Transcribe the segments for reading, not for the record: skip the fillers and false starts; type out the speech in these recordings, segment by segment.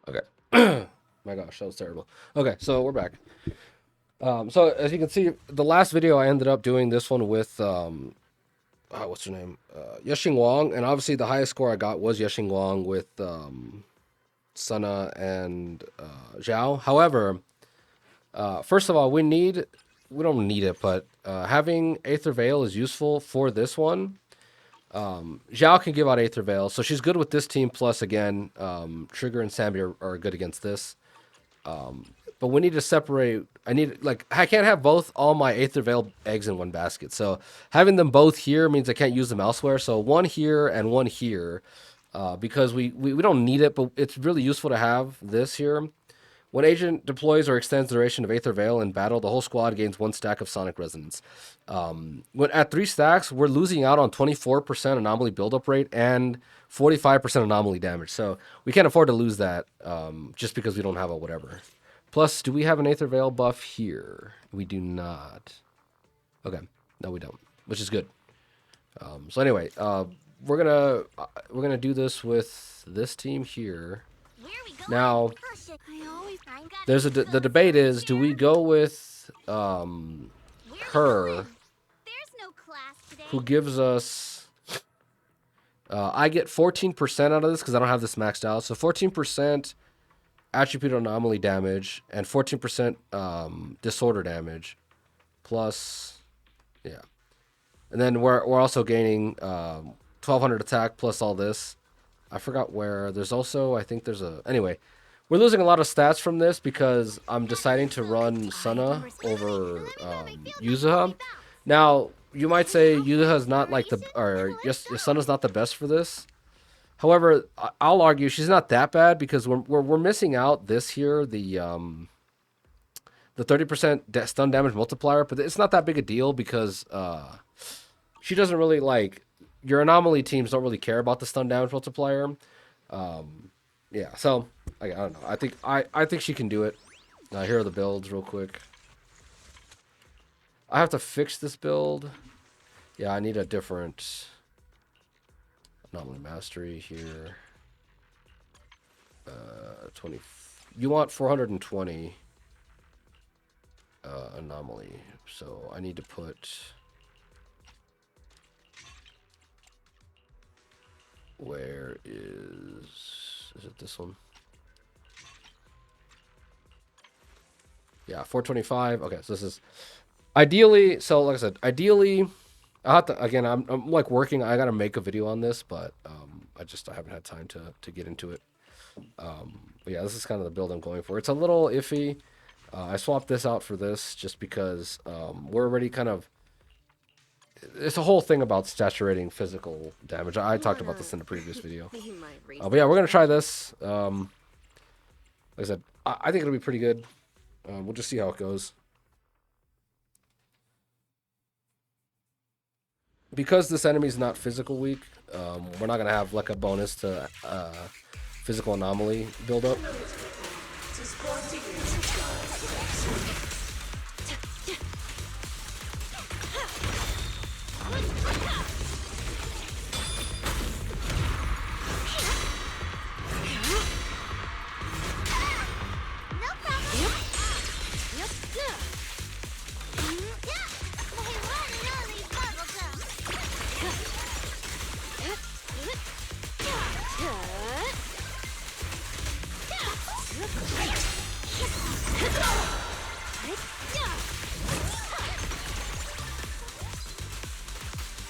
Okay. My gosh, that was terrible. Okay, so we're back. So as you can see, the last video I ended up doing this one with what's her name? Yexing Wang, and obviously the highest score I got was Yexing Wang with Sana and Zhao. However, first of all, we don't need it, but having Aether Veil is useful for this one. Zhao can give out Aether Veil, so she's good with this team. Plus, again, Trigger and Sammy are good against this. But we need to separate. I can't have all my Aether Veil eggs in one basket. So having them both here means I can't use them elsewhere. So one here and one here, because we don't need it, but it's really useful to have this here. When agent deploys or extends the duration of Aether Veil in battle, the whole squad gains 1 stack of Sonic Resonance. When at 3 stacks, we're losing out on 24% anomaly buildup rate and 45% anomaly damage. So we can't afford to lose that just because we don't have a whatever. Plus, do we have an Aether Veil buff here? We do not. Okay, no, we don't, which is good. So anyway, we're gonna do this with this team here. Now, the debate is, do we go with her, who gives us, I get 14% out of this because I don't have this maxed out. So 14% attribute anomaly damage and 14% disorder damage, plus, yeah. And then we're also gaining 1200 attack plus all this. I forgot where. There's also, I think there's a... Anyway, we're losing a lot of stats from this because I'm deciding to run Sana over Yuzuha. Now, you might say Yuzuha's not like the... Or yes, Sana's not the best for this. However, I'll argue she's not that bad because we're missing out this here, the 30% stun damage multiplier. But it's not that big a deal because she doesn't really like... Your anomaly teams don't really care about the stun damage multiplier. Yeah, so I don't know. I think she can do it. Here are the builds real quick. I have to fix this build. Yeah, I need a different anomaly mastery here. 20. You want 420 anomaly, so I need to put... Where is it this one? Yeah, 425. Okay, so this is ideally, so like I said, ideally I have to, again, I'm like working, I gotta make a video on this, but I haven't had time to get into it. But yeah, this is kind of the build I'm going for. It's a little iffy. I swapped this out for this just because we're already kind of... It's a whole thing about saturating physical damage. I talked about this in the previous video. But yeah, we're going to try this. Like I said, I think it'll be pretty good. We'll just see how it goes. Because this enemy's not physical weak, we're not going to have like a bonus to physical anomaly buildup.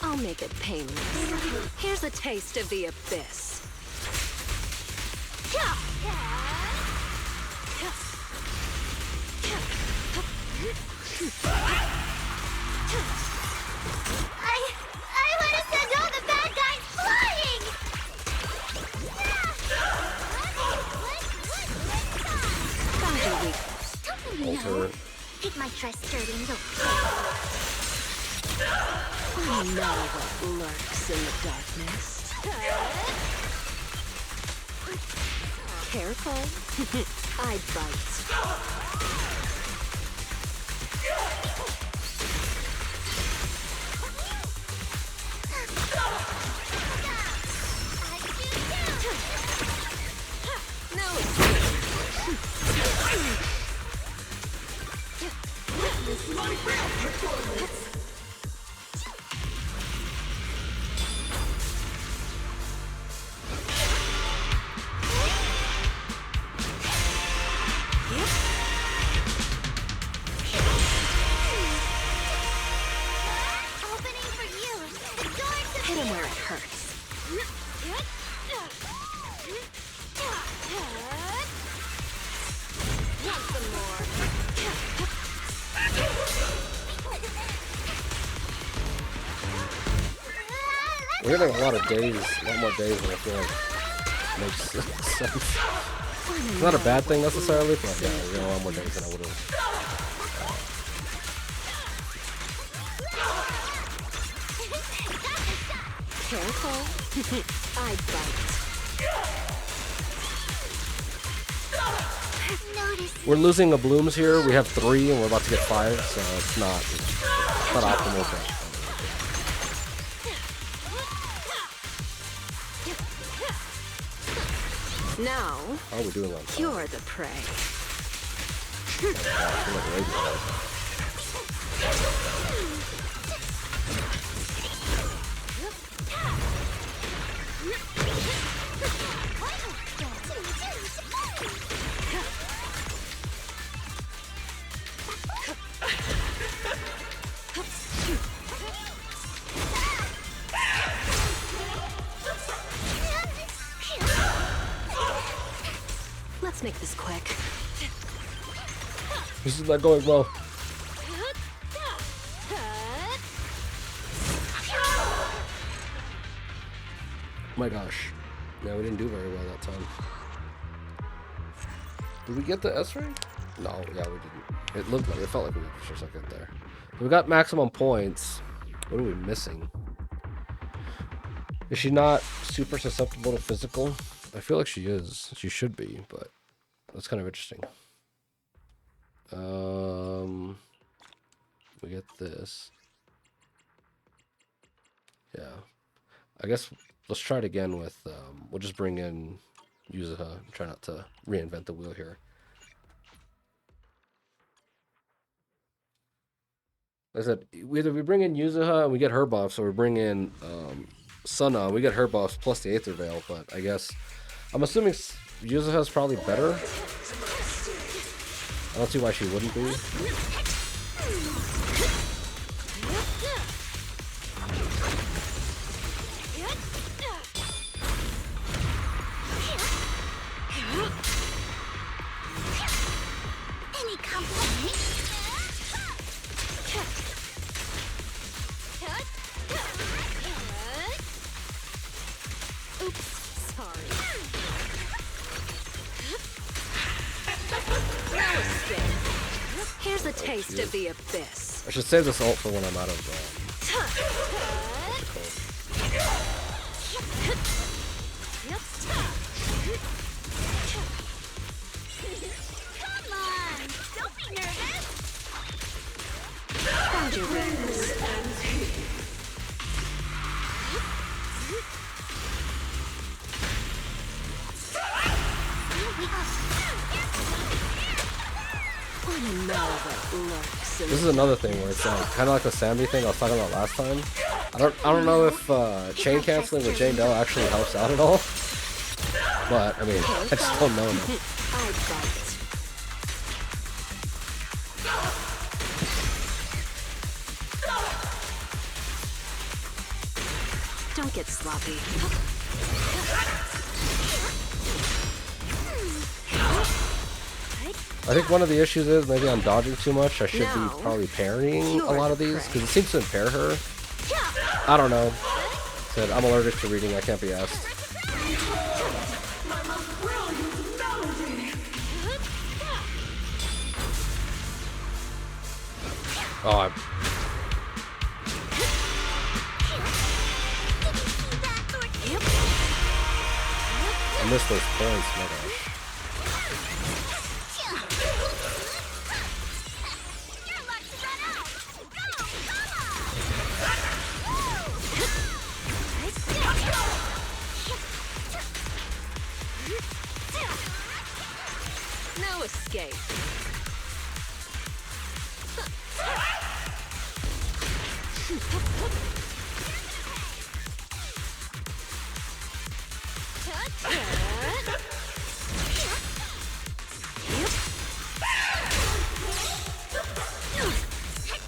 I'll make it painless. Here's a taste of the abyss. I want to send all the bad guys flying! Found your weakness. Alter. Take my trust sturdy look. I know what lurks in the darkness. Careful. I bite. No escape. Opening for you. The door to Hit him where it hurts. Want some more? We're getting a lot of days, a lot more days than I feel like makes sense. It's not a bad thing necessarily, but yeah, we're getting a lot more days than I would have. Careful. I bite. notice. We're losing a blooms here. We have 3 and we're about to get 5, so it's not optimal. But Now, how are we doing on time? you're the prey. I feel like radio. Let's make this quick. This is not going well. My gosh. Yeah, we didn't do very well that time. Did we get the S rank? No, yeah, we didn't. It looked like, it felt like we did for a second there. We got maximum points. What are we missing? Is she not super susceptible to physical? I feel like she is. She should be, but that's kind of interesting. We get this. Yeah. I guess let's try it again with, we'll just bring in Yuzuha. Try not to reinvent the wheel here. Like I said, either we bring in Yuzuha and we get her buffs, or we bring in Sana and we get her buffs plus the Aether Veil, but I guess, I'm assuming Yuzuha is probably better. I don't see why she wouldn't be. Any complaints? Oops, sorry. No escape. Here's a taste of the abyss. I should save this ult for when I'm out of Come on! Don't be nervous! Found your weakness. Wanna know what lurks in This is another thing where it's kind of like the Sammy thing I was talking about last time. I don't know if chain canceling with Jane Doe actually helps out at all. But I mean, I just don't know. I bite. Don't get sloppy. I think one of the issues is maybe I'm dodging too much. I should be Now, probably parrying a lot of these because it seems to impair her. Yeah. I don't know. Said I'm allergic to reading. I can't be asked. Oh, I missed those points. My gosh. Your luck's run out! Go! No escape.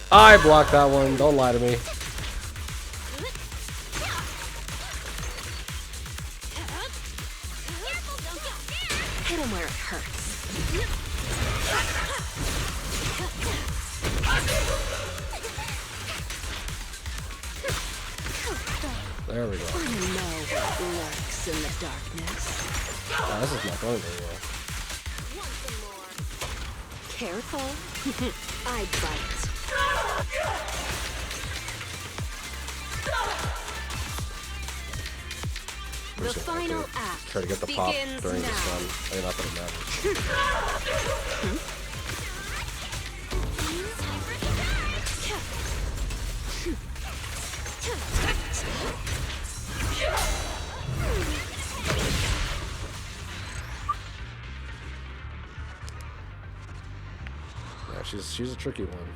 I blocked that one. Don't lie to me. Hit him where it hurts. There we go. Wanna know what lurks in the darkness? Oh, this is not going very well. Careful. I bite. I'm The just gonna final have to act try to get the pop begins during the now. sun. I mean, not that it matters. Yeah, she's a tricky one.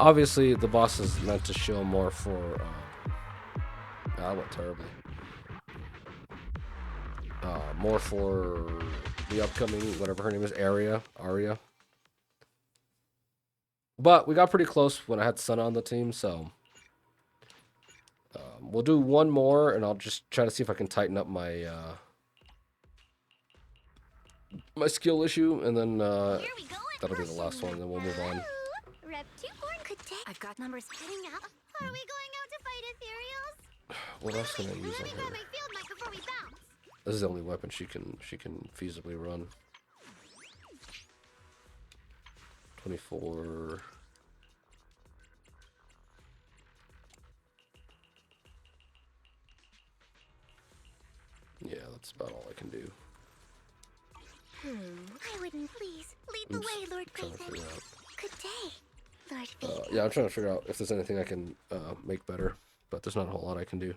Obviously, the boss is meant to show more for. That went terribly. More for the upcoming whatever her name is, Aria. But we got pretty close when I had Sun on the team, so we'll do one more, and I'll just try to see if I can tighten up my my skill issue, and then that'll be the last one. Then we'll move on. Rep 2 born could take. I've got numbers. Heading out. Are we going out to fight Ethereals? What else can I use Let me on know her? my field mic before we bounce. This is the only weapon she can feasibly run. 24. Yeah, that's about all I can do. I wouldn't please lead the Oops, way, Lord trying to Craven. figure out. Good day, Lord Craven. Yeah, I'm trying to figure out if there's anything I can make better, but there's not a whole lot I can do.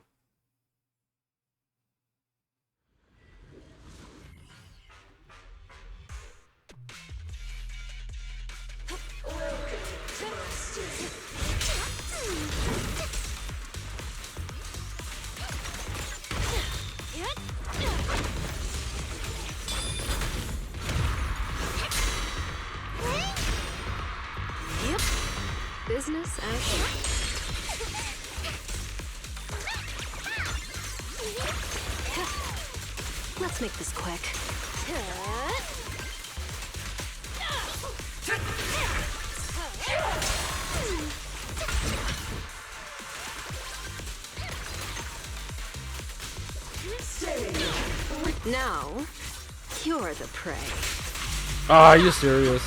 Yep. Business as usual. Let's make this quick. Now, you're the prey. Ah, are you serious?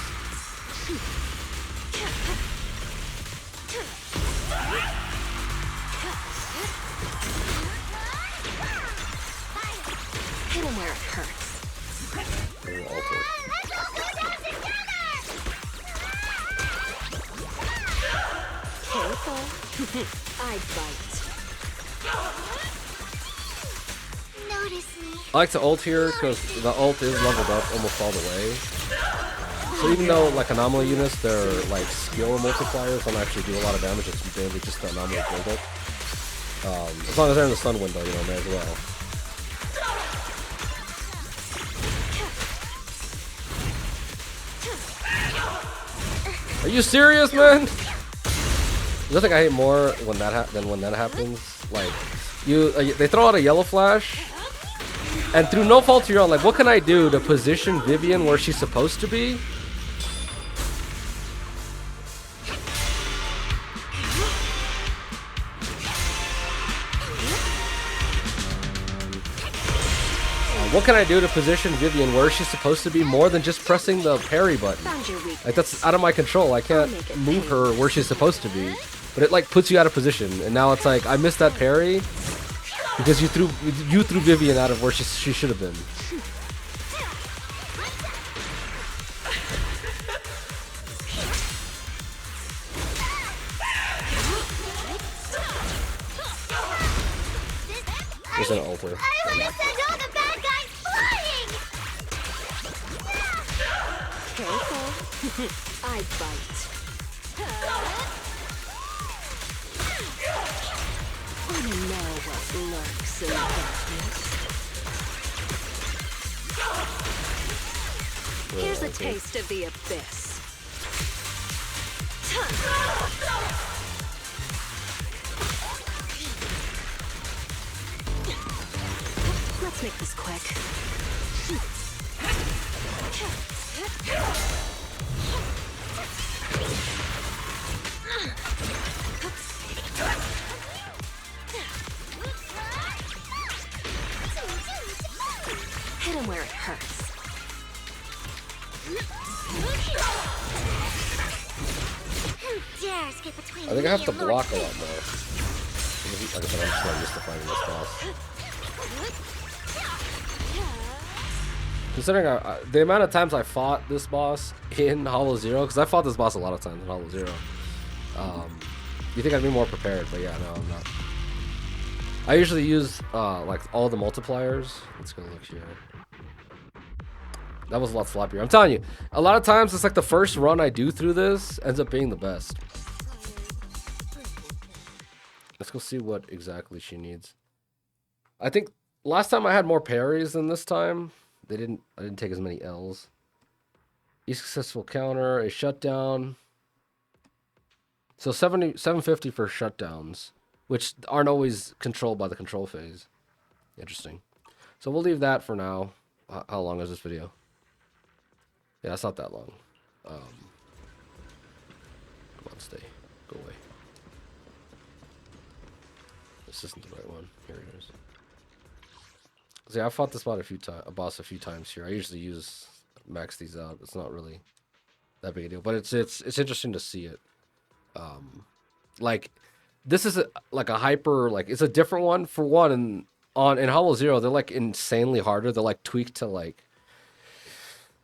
Hit him where it hurts. Maybe alter it. Let's all go down together! Careful. I bite. Notice me. I like to ult here because the ult is leveled up almost all the way. So even though like anomaly units, their like skill multipliers don't actually do a lot of damage, it's mainly just the anomaly build-up. As long as they're in the stun window, you know, may as well. Are you serious, man? There's nothing I hate more when than when that happens. Like, they throw out a yellow flash, and through no fault of your own, like, what can I do to position Vivian where she's supposed to be? What can I do to position Vivian where she's supposed to be more than just pressing the parry button? Found your weakness. Like, that's out of my control. I can't move her where she's supposed to be. But it, like, puts you out of position. And now it's like, I missed that parry because you threw Vivian out of where she should have been. There's an altar. I want to send all the bad guys flying! Careful. I bite. know what lurks in the darkness. Here's a taste of the abyss. Let's make this quick. Hit him where it hurts. Who dares get between I think I have to me and block a Lord lot more. Like I said, I'm just not used to fighting this boss. Considering the amount of times I fought this boss in Hollow Zero, because I fought this boss a lot of times in Hollow Zero. You think I'd be more prepared, but yeah, no, I'm not. I usually use like all the multipliers. Let's go look here. That was a lot sloppier. I'm telling you, a lot of times it's like the first run I do through this ends up being the best. Let's go see what exactly she needs. I think last time I had more parries than this time. I didn't take as many L's. A successful counter, a shutdown. So 750 for shutdowns, which aren't always controlled by the control phase. Interesting. So we'll leave that for now. How long is this video? Yeah, it's not that long. Come on, stay. Go away. This isn't the right one. Here it is. See, I fought this boss a few times here. I usually max these out. It's not really that big a deal, but it's interesting to see it. Like this is like a hyper, like it's a different one. For one, in Hollow Zero, they're like insanely harder. They're like tweaked to like.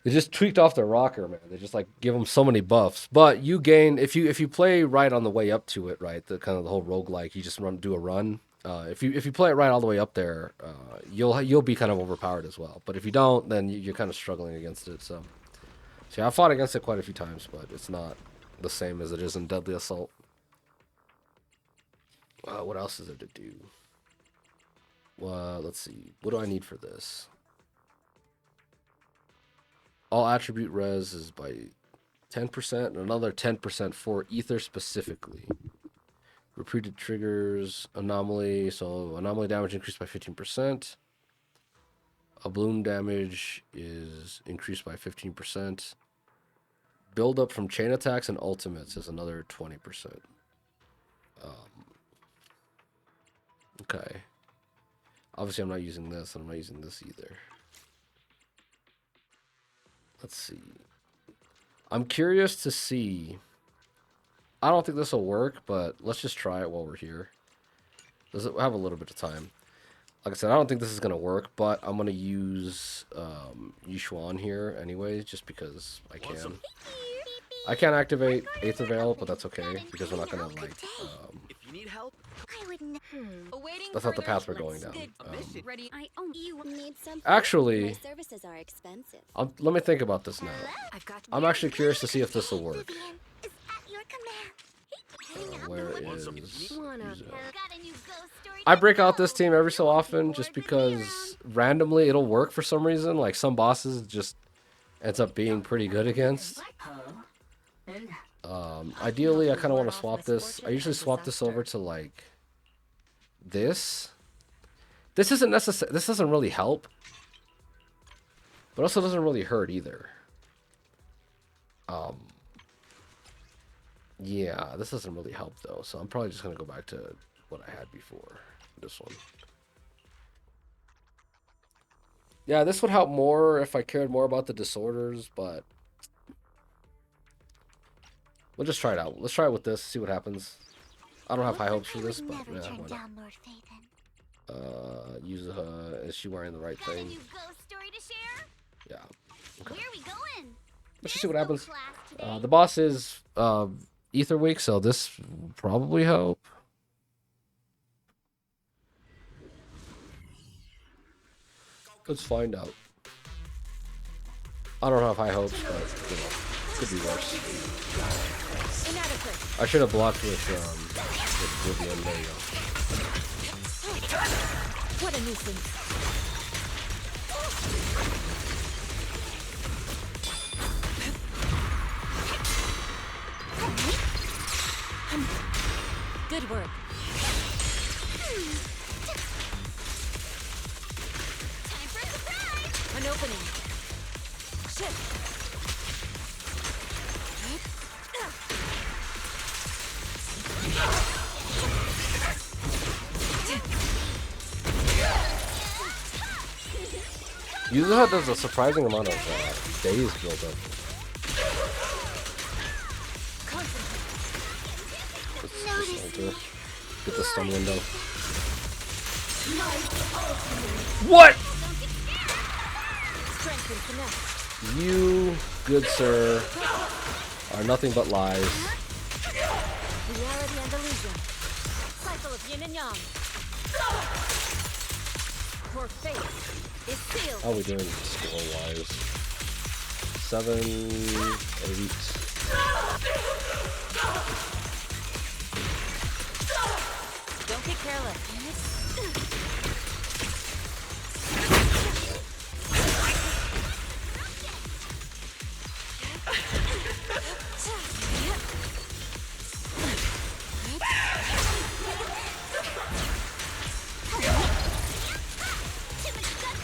They just tweaked off their rocker, man. They just like give them so many buffs. But you gain if you play right on the way up to it, right? The kind of the whole roguelike, you just do a run. If you play it right all the way up there, you'll be kind of overpowered as well. But if you don't, then you're kind of struggling against it. So yeah, I fought against it quite a few times, but it's not the same as it is in Deadly Assault. What else is there to do? Well, let's see. What do I need for this? All attribute res is by 10% and another 10% for ether specifically. Repeated triggers, anomaly. So anomaly damage increased by 15%. A bloom damage is increased by 15%. Build up from chain attacks and ultimates is another 20%. Okay. Obviously, I'm not using this, and I'm not using this either. Let's see. I'm curious to see. I don't think this will work, but let's just try it while we're here. Does it have a little bit of time? Like I said, I don't think this is going to work, but I'm going to use Yishuan here anyway, just because I can. I can't activate Aether Veil, but that's okay, because we're not going to, like... If you need help, that's not the path we're going down. Actually, Actually, let me think about this now. I'm actually curious to see if this will work. Where is... I break out this team every so often just because randomly it'll work for some reason. Like some bosses just ends up being pretty good against. Ideally, I kind of want to swap this. I usually swap this over to like this. This isn't necessary. This doesn't really help, but also doesn't really hurt either. Yeah, this doesn't really help though, so I'm probably just gonna go back to what I had before. This one. Yeah, this would help more if I cared more about the disorders, but we'll just try it out. Let's try it with this, see what happens. I don't have high hopes for this, but yeah, why not? Yuzuha, is she wearing the right thing? Yeah. Okay. Let's just see what happens. The boss is Ether Week, so this will probably help. Let's find out. I don't have high hopes, but you know, could be worse. I should have blocked with Vivian. There you go. What a nuisance. Good work. Time for a surprise! An opening. Shit. Yuzuha does a surprising amount of days build up. Get the stun window. What? Strength and finesse. You, good sir, are nothing but lies. Reality and illusion. Cycle of yin and yang. Your fate is sealed. How are we doing score-wise? 7, 8. Don't get careless.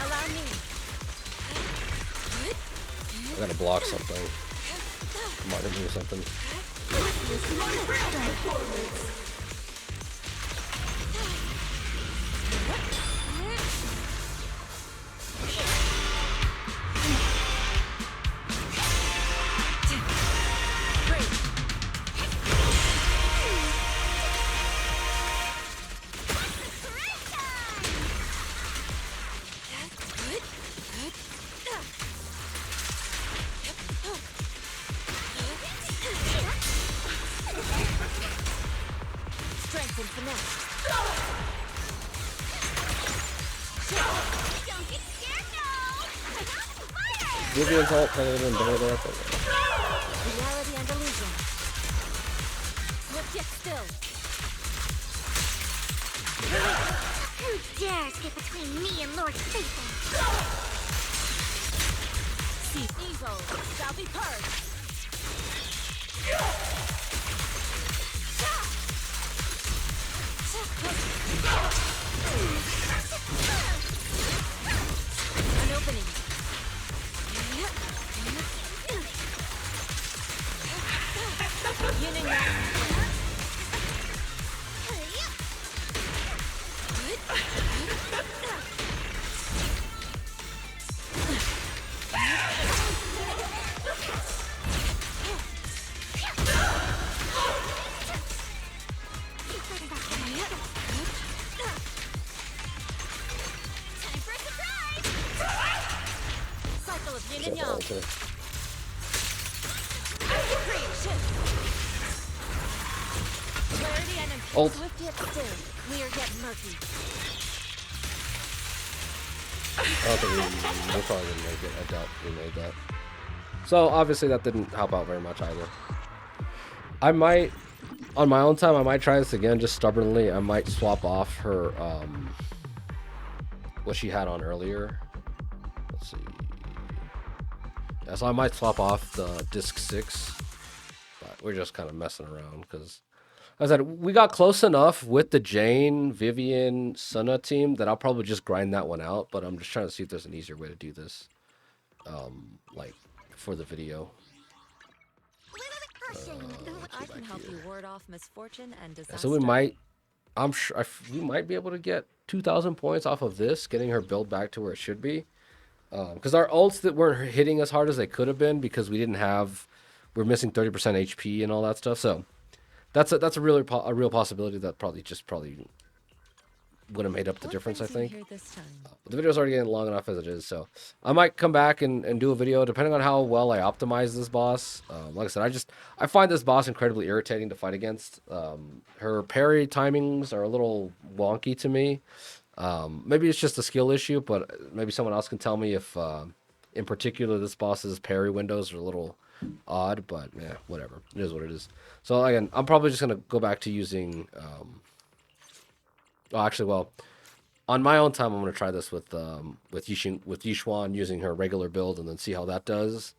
Allow me. I gotta block something. Might have do something. Strength and finesse. Don't get scared, no! Fire! Vivian's ult kind of been better there, but Reality and illusion. Look, get still. Who dares get between me and Lord Satan? See, evil shall be purged. An opening. Yin and yang. Time for a surprise! Cycle of yin and yang. okay. Clarity and Ult. swift yet still, clear yet murky. I don't think we probably didn't make it. I doubt we made that. So obviously that didn't help out very much either. I might, on my own time, I might try this again just stubbornly. I might swap off her, what she had on earlier. Let's see. Yeah, so I might swap off the disc 6. But we're just kind of messing around because, as I said, we got close enough with the Jane, Vivian, Sunna team that I'll probably just grind that one out. But I'm just trying to see if there's an easier way to do this, like for the video. I can help you ward off misfortune and disaster. So we might, I'm sure we might be able to get 2,000 points off of this, getting her build back to where it should be. Because our ults that weren't hitting as hard as they could have been because we didn't have, we're missing 30% HP and all that stuff. So that's a real possibility that probably would have made up the difference, I think. But the video's already getting long enough as it is, so I might come back and do a video depending on how well I optimize this boss. Like I said, I find this boss incredibly irritating to fight against. Her parry timings are a little wonky to me. Maybe it's just a skill issue, but maybe someone else can tell me if, in particular, this boss's parry windows are a little odd. But yeah, whatever. It is what it is. So again, I'm probably just gonna go back to using. on my own time, I'm gonna try this with Yixuan using her regular build and then see how that does.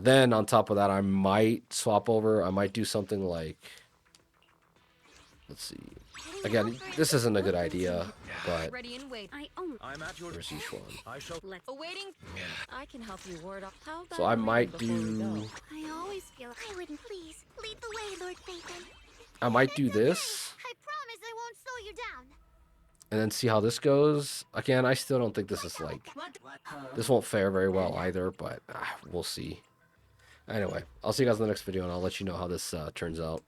Then on top of that, I might swap over. I might do something like, let's see. Again, this isn't a good idea, but Ready and wait. I own. I'm at your where's Yixuan? I shall. Let's. Awaiting. I can help you ward off. How about So I reading might before we do. go? I always feel I wouldn't. Please lead the way, Lord Phaethon. I might do this I promise I won't slow you down. and then see how this goes. Again, I still don't think this is like. This won't fare very well either, but we'll see. Anyway, I'll see you guys in the next video, and I'll let you know how this turns out.